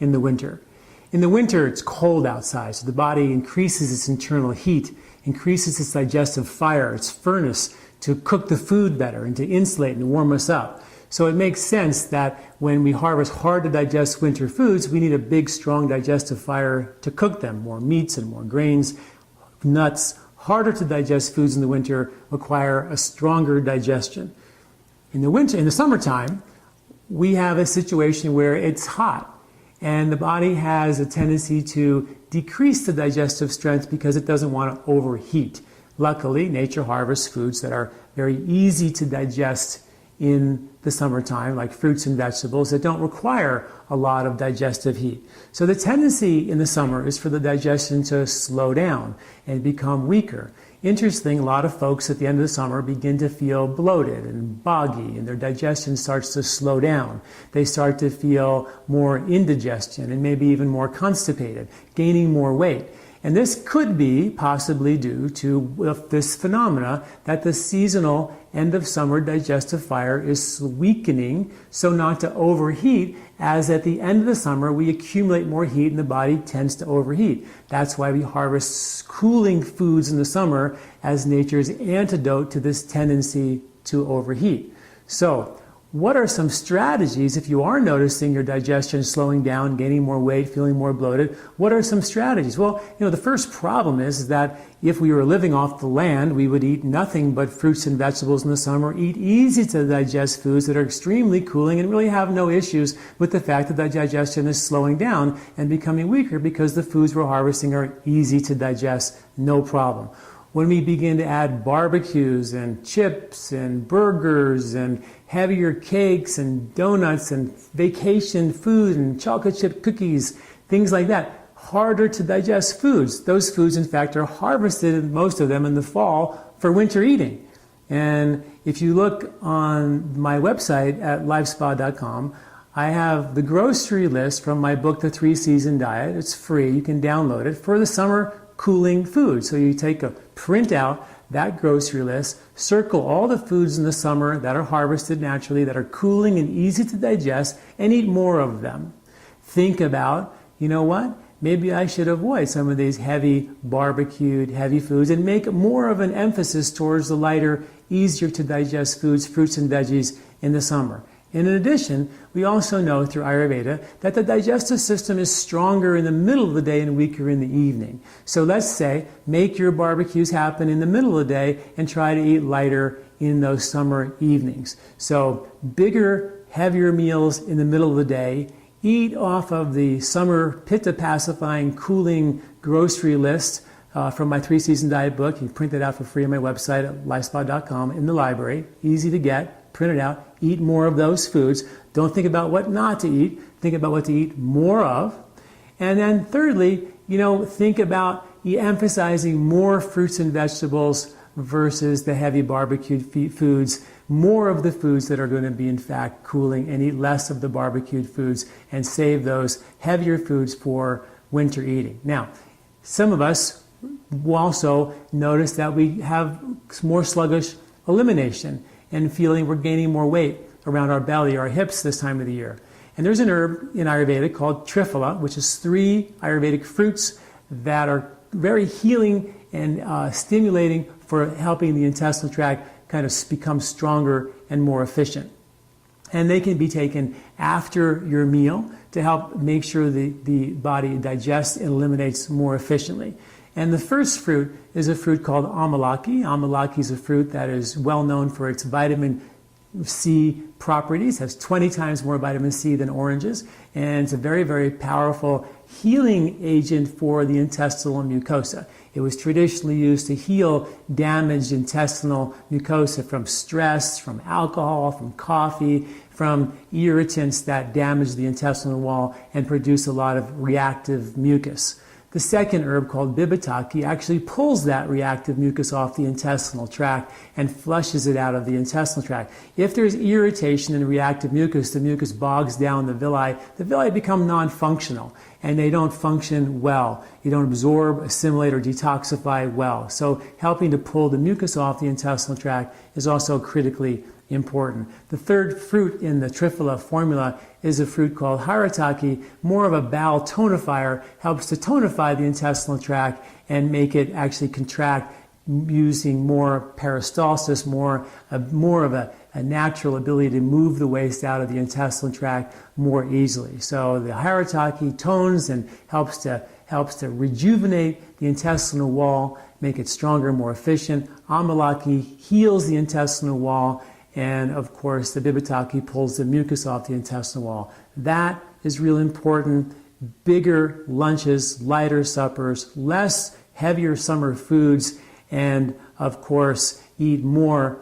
in the winter. In the winter, it's cold outside, so the body increases its internal heat, increases its digestive fire, its furnace, to cook the food better and to insulate and warm us up. So it makes sense that when we harvest hard to digest winter foods, we need a big, strong digestive fire to cook them. More meats and more grains, nuts. Harder to digest foods in the winter require a stronger digestion. In the summertime, we have a situation where it's hot and the body has a tendency to decrease the digestive strength because it doesn't want to overheat. Luckily, nature harvests foods that are very easy to digest in the summertime, like fruits and vegetables that don't require a lot of digestive heat. So the tendency in the summer is for the digestion to slow down and become weaker. Interesting, a lot of folks at the end of the summer begin to feel bloated and boggy, and their digestion starts to slow down. They start to feel more indigestion and maybe even more constipated, gaining more weight. And this could be possibly due to this phenomena that the seasonal end of summer digestive fire is weakening so not to overheat, as at the end of the summer we accumulate more heat and the body tends to overheat. That's why we harvest cooling foods in the summer as nature's antidote to this tendency to overheat. So, what are some strategies if you are noticing your digestion slowing down, gaining more weight, feeling more bloated? What are some strategies? Well, the first problem is that if we were living off the land, we would eat nothing but fruits and vegetables in the summer, eat easy to digest foods that are extremely cooling and really have no issues with the fact that the digestion is slowing down and becoming weaker because the foods we're harvesting are easy to digest, no problem. When we begin to add barbecues and chips and burgers and heavier cakes and donuts and vacation food and chocolate chip cookies, things like that, harder to digest foods. Those foods, in fact, are harvested, most of them, in the fall for winter eating. And if you look on my website at lifespa.com, I have the grocery list from my book, The 3-Season Diet. It's free. You can download it for the summer cooling food. So you print out that grocery list, circle all the foods in the summer that are harvested naturally, that are cooling and easy to digest, and eat more of them. Think about, maybe I should avoid some of these heavy barbecued, heavy foods and make more of an emphasis towards the lighter, easier to digest foods, fruits and veggies in the summer. And in addition, we also know through Ayurveda that the digestive system is stronger in the middle of the day and weaker in the evening. So let's say, make your barbecues happen in the middle of the day and try to eat lighter in those summer evenings. So bigger, heavier meals in the middle of the day. Eat off of the summer pitta pacifying, cooling grocery list from my 3-Season Diet book. You can print it out for free on my website at lifespa.com in the library. Easy to get. Print it out. Eat more of those foods. Don't think about what not to eat. Think about what to eat more of. And then thirdly, think about emphasizing more fruits and vegetables versus the heavy barbecued foods. More of the foods that are going to be, in fact, cooling, and eat less of the barbecued foods and save those heavier foods for winter eating. Now, some of us will also notice that we have more sluggish elimination and feeling we're gaining more weight around our belly, our hips this time of the year. And there's an herb in Ayurveda called Triphala, which is 3 Ayurvedic fruits that are very healing and stimulating for helping the intestinal tract kind of become stronger and more efficient. And they can be taken after your meal to help make sure the body digests and eliminates more efficiently. And the first fruit is a fruit called amalaki. Amalaki is a fruit that is well known for its vitamin C properties, has 20 times more vitamin C than oranges, and it's a very, very powerful healing agent for the intestinal mucosa. It was traditionally used to heal damaged intestinal mucosa from stress, from alcohol, from coffee, from irritants that damage the intestinal wall and produce a lot of reactive mucus. The second herb, called Bibitaki, actually pulls that reactive mucus off the intestinal tract and flushes it out of the intestinal tract. If there's irritation and reactive mucus, the mucus bogs down the villi. The villi become non-functional, and they don't function well. You don't absorb, assimilate, or detoxify well. So helping to pull the mucus off the intestinal tract is also critically important. The third fruit in the Triphala formula is a fruit called Harataki, more of a bowel tonifier, helps to tonify the intestinal tract and make it actually contract using more peristalsis, more of a natural ability to move the waste out of the intestinal tract more easily. So the Harataki tones and helps to rejuvenate the intestinal wall, make it stronger, more efficient. Amalaki heals the intestinal wall, and of course the Bibitaki pulls the mucus off the intestinal wall. That is really important. Bigger lunches, lighter suppers, less heavier summer foods, and of course eat more